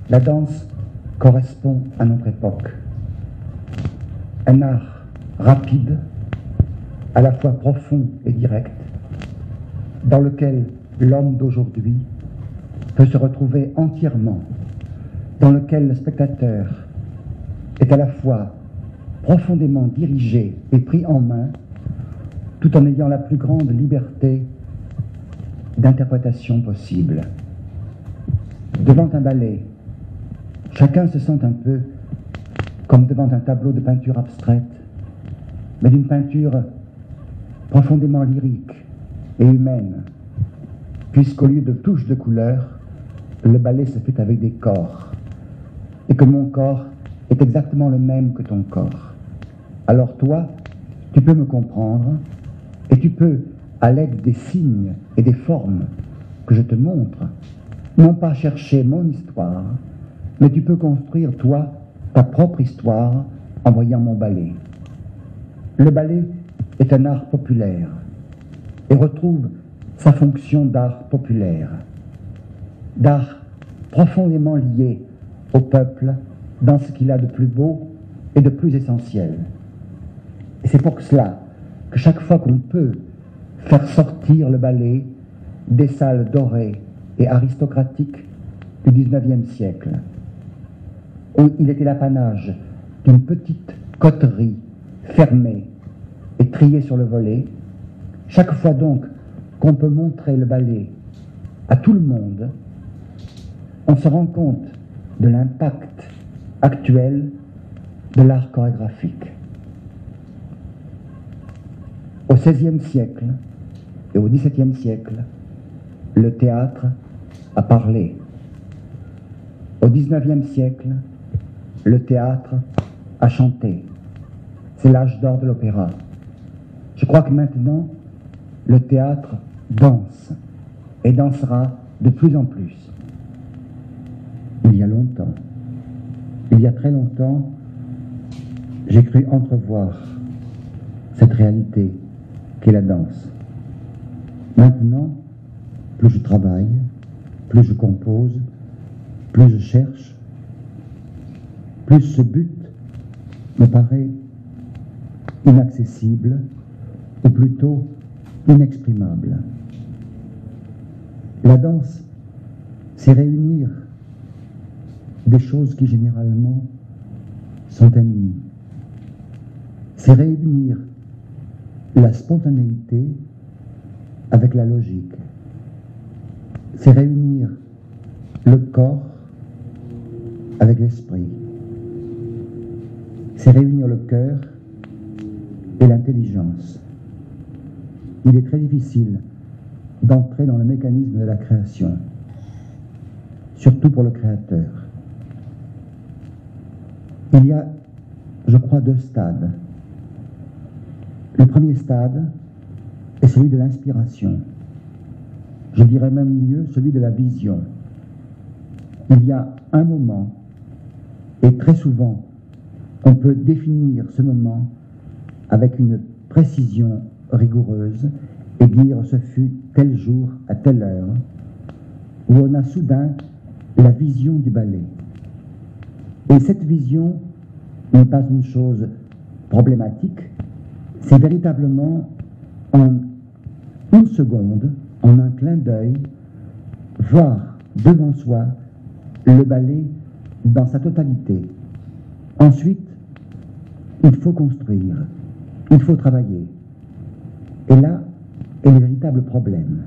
La danse correspond à notre époque. Un art rapide, à la fois profond et direct, dans lequel l'homme d'aujourd'hui peut se retrouver entièrement, dans lequel le spectateur est à la fois profondément dirigé et pris en main, tout en ayant la plus grande liberté d'interprétation possible. Devant un ballet, chacun se sent un peu comme devant un tableau de peinture abstraite, mais d'une peinture profondément lyrique et humaine, puisqu'au lieu de touches de couleurs, le ballet se fait avec des corps, et que mon corps est exactement le même que ton corps. Alors toi, tu peux me comprendre, et tu peux, à l'aide des signes et des formes que je te montre, non pas chercher mon histoire, mais tu peux construire, toi, ta propre histoire en voyant mon ballet. Le ballet est un art populaire et retrouve sa fonction d'art populaire, d'art profondément lié au peuple dans ce qu'il a de plus beau et de plus essentiel. Et c'est pour cela que chaque fois qu'on peut faire sortir le ballet des salles dorées et aristocratiques du XIXe siècle, où il était l'apanage d'une petite coterie fermée et triée sur le volet, chaque fois donc qu'on peut montrer le ballet à tout le monde, on se rend compte de l'impact actuel de l'art chorégraphique. Au XVIe siècle et au XVIIe siècle, le théâtre a parlé. Au XIXe siècle, le théâtre a chanté. C'est l'âge d'or de l'opéra. Je crois que maintenant, le théâtre danse et dansera de plus en plus. Il y a longtemps, il y a très longtemps, j'ai cru entrevoir cette réalité qu'est la danse. Maintenant, plus je travaille, plus je compose, plus je cherche, plus ce but me paraît inaccessible, ou plutôt inexprimable. La danse, c'est réunir des choses qui généralement sont ennemies. C'est réunir la spontanéité avec la logique. C'est réunir le corps avec l'esprit. C'est réunir le cœur et l'intelligence. Il est très difficile d'entrer dans le mécanisme de la création, surtout pour le créateur. Il y a, je crois, deux stades. Le premier stade est celui de l'inspiration. Je dirais même mieux celui de la vision. Il y a un moment, et très souvent, on peut définir ce moment avec une précision rigoureuse et dire ce fut tel jour à telle heure, où on a soudain la vision du ballet. Et cette vision n'est pas une chose problématique, c'est véritablement en une seconde, en un clin d'œil, voir devant soi le ballet dans sa totalité. Ensuite, il faut construire, il faut travailler. Et là est le véritable problème.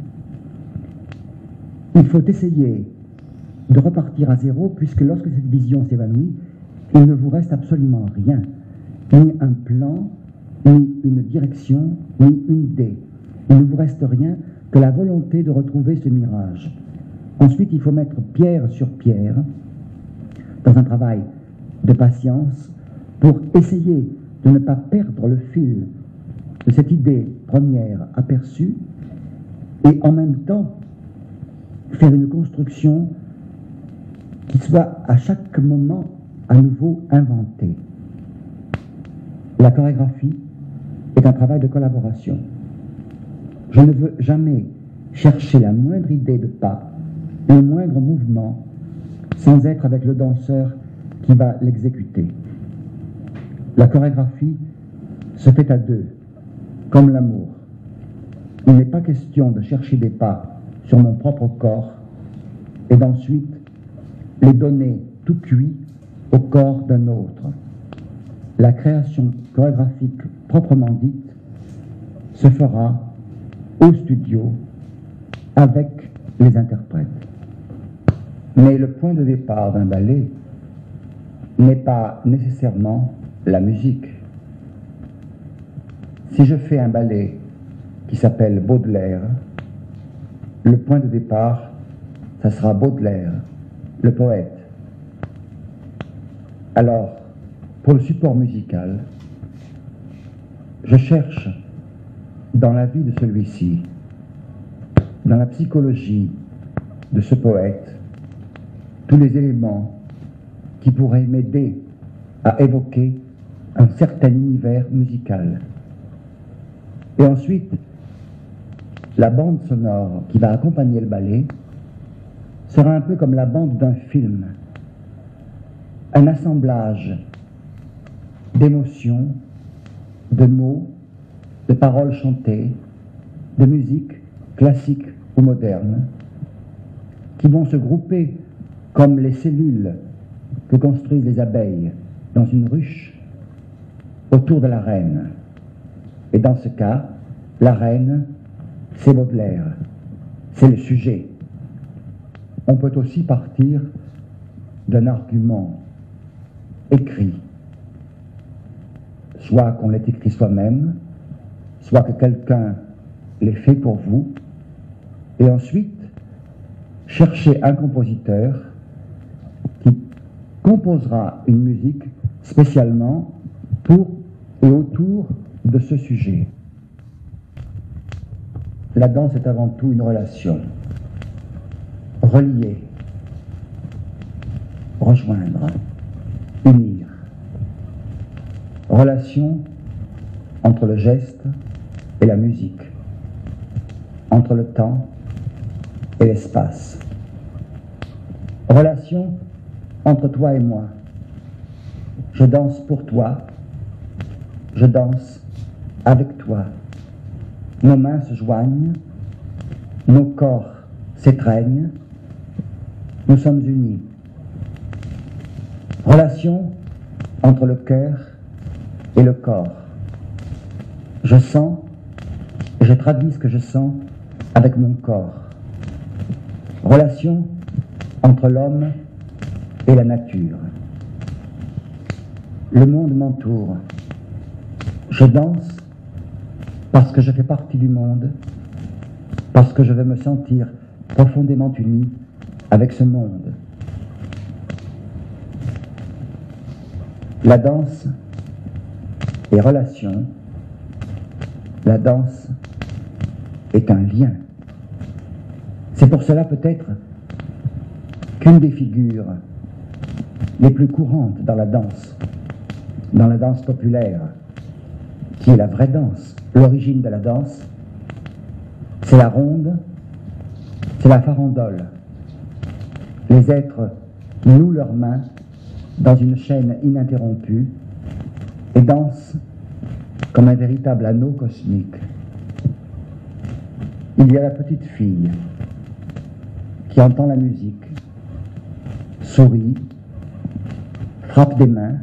Il faut essayer de repartir à zéro, puisque lorsque cette vision s'évanouit, il ne vous reste absolument rien, ni un plan, ni une direction, ni une idée. Il ne vous reste rien que la volonté de retrouver ce mirage. Ensuite, il faut mettre pierre sur pierre, dans un travail de patience, pour essayer de ne pas perdre le fil de cette idée première aperçue, et en même temps faire une construction qui soit à chaque moment à nouveau inventée. La chorégraphie est un travail de collaboration. Je ne veux jamais chercher la moindre idée de pas, le moindre mouvement, sans être avec le danseur qui va l'exécuter. La chorégraphie se fait à deux, comme l'amour. Il n'est pas question de chercher des pas sur mon propre corps et d'ensuite les donner tout cuits au corps d'un autre. La création chorégraphique proprement dite se fera au studio avec les interprètes. Mais le point de départ d'un ballet n'est pas nécessairement la musique. Si je fais un ballet qui s'appelle Baudelaire, le point de départ, ça sera Baudelaire, le poète. Alors, pour le support musical, je cherche dans la vie de celui-ci, dans la psychologie de ce poète, tous les éléments qui pourraient m'aider à évoquer un certain univers musical. Et ensuite, la bande sonore qui va accompagner le ballet sera un peu comme la bande d'un film, un assemblage d'émotions, de mots, de paroles chantées, de musique classique ou moderne, qui vont se grouper comme les cellules que construisent les abeilles dans une ruche autour de la reine. Et dans ce cas, la reine, c'est Baudelaire, c'est le sujet. On peut aussi partir d'un argument écrit, soit qu'on l'ait écrit soi-même, soit que quelqu'un l'ait fait pour vous, et ensuite chercher un compositeur qui composera une musique spécialement pour et autour de ce sujet. La danse est avant tout une relation. Relier, rejoindre, unir. Relation entre le geste et la musique, entre le temps et l'espace. Relation entre toi et moi. Je danse pour toi, je danse avec toi. Nos mains se joignent, nos corps s'étreignent, nous sommes unis. Relation entre le cœur et le corps. Je sens et je traduis ce que je sens avec mon corps. Relation entre l'homme et la nature. Le monde m'entoure. Je danse parce que je fais partie du monde, parce que je veux me sentir profondément uni avec ce monde. La danse est relation, la danse est un lien. C'est pour cela peut-être qu'une des figures les plus courantes dans la danse populaire, qui est la vraie danse, l'origine de la danse, c'est la ronde, c'est la farandole. Les êtres nouent leurs mains dans une chaîne ininterrompue et dansent comme un véritable anneau cosmique. Il y a la petite fille qui entend la musique, sourit, frappe des mains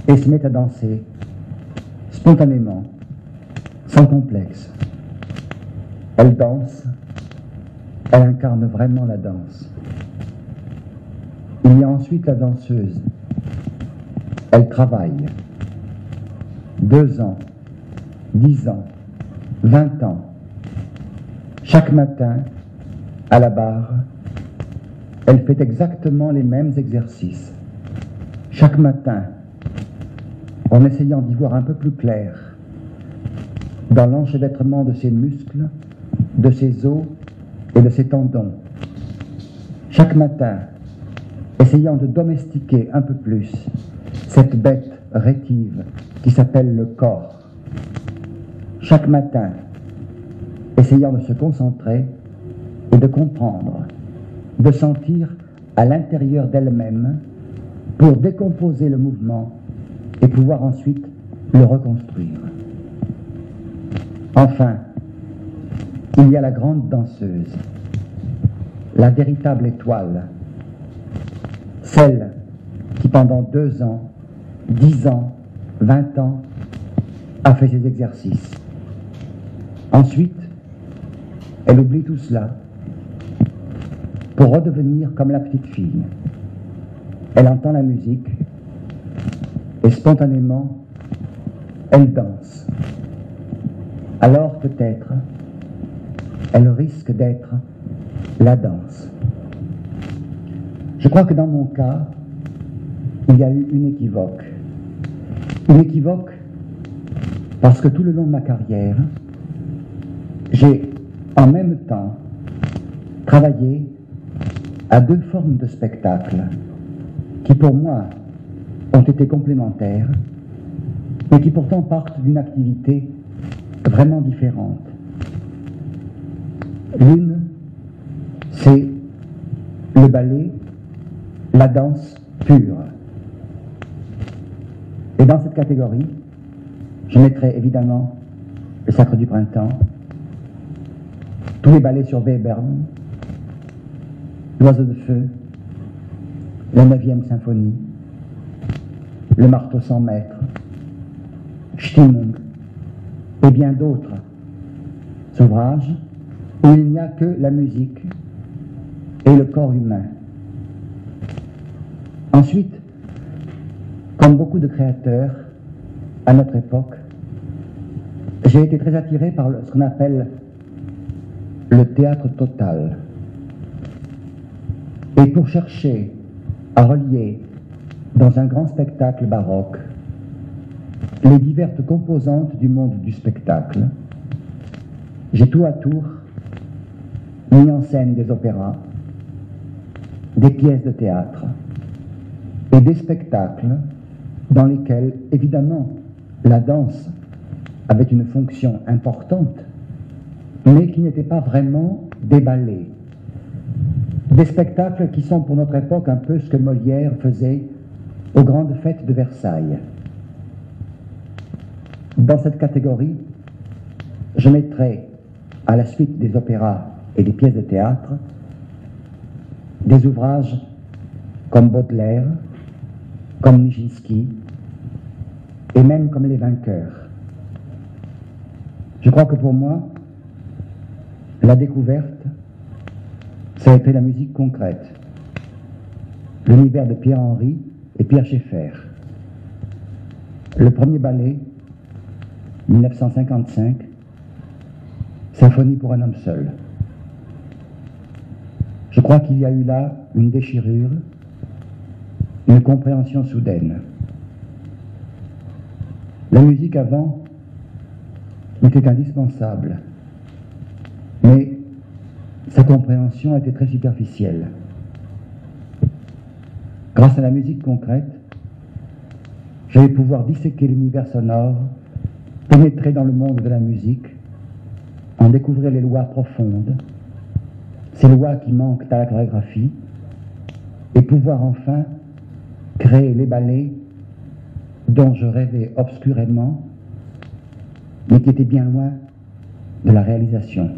et se met à danser spontanément, sans complexe. Elle danse, elle incarne vraiment la danse. Il y a ensuite la danseuse. Elle travaille. 2 ans, 10 ans, 20 ans. Chaque matin, à la barre, elle fait exactement les mêmes exercices. Chaque matin, en essayant d'y voir un peu plus clair, dans l'enchevêtrement de ses muscles, de ses os et de ses tendons. Chaque matin, essayant de domestiquer un peu plus cette bête rétive qui s'appelle le corps. Chaque matin, essayant de se concentrer et de comprendre, de sentir à l'intérieur d'elle-même pour décomposer le mouvement et pouvoir ensuite le reconstruire. Enfin, il y a la grande danseuse, la véritable étoile, celle qui pendant 2 ans, 10 ans, 20 ans a fait ses exercices. Ensuite, elle oublie tout cela pour redevenir comme la petite fille. Elle entend la musique et spontanément, elle danse. Alors peut-être, elle risque d'être la danse. Je crois que dans mon cas, il y a eu une équivoque. Une équivoque parce que tout le long de ma carrière, j'ai en même temps travaillé à 2 formes de spectacles qui pour moi ont été complémentaires, mais qui pourtant partent d'une activité vraiment différente. L'une, c'est le ballet, la danse pure. Et dans cette catégorie, je mettrai évidemment le Sacre du Printemps, tous les ballets sur Webern, l'Oiseau de Feu, la 9e symphonie, le Marteau sans maître, Stimmung et bien d'autres ouvrages où il n'y a que la musique et le corps humain. Ensuite, comme beaucoup de créateurs à notre époque, j'ai été très attiré par ce qu'on appelle le théâtre total. Et pour chercher à relier dans un grand spectacle baroque les diverses composantes du monde du spectacle, j'ai tour à tour mis en scène des opéras, des pièces de théâtre et des spectacles dans lesquels, évidemment, la danse avait une fonction importante, mais qui n'étaient pas vraiment des ballets. Des spectacles qui sont pour notre époque un peu ce que Molière faisait aux grandes fêtes de Versailles. Dans cette catégorie, je mettrai, à la suite des opéras et des pièces de théâtre, des ouvrages comme Baudelaire, comme Nijinsky, et même comme Les Vainqueurs. Je crois que pour moi, la découverte, ça a été la musique concrète, l'univers de Pierre-Henry et Pierre Schaeffer. Le premier ballet, 1955, Symphonie pour un homme seul. Je crois qu'il y a eu là une déchirure, une compréhension soudaine. La musique avant était indispensable, mais sa compréhension était très superficielle. Grâce à la musique concrète, j'allais pouvoir disséquer l'univers sonore, pénétrer dans le monde de la musique, en découvrir les lois profondes, ces lois qui manquent à la chorégraphie, et pouvoir enfin créer les ballets dont je rêvais obscurément, mais qui étaient bien loin de la réalisation.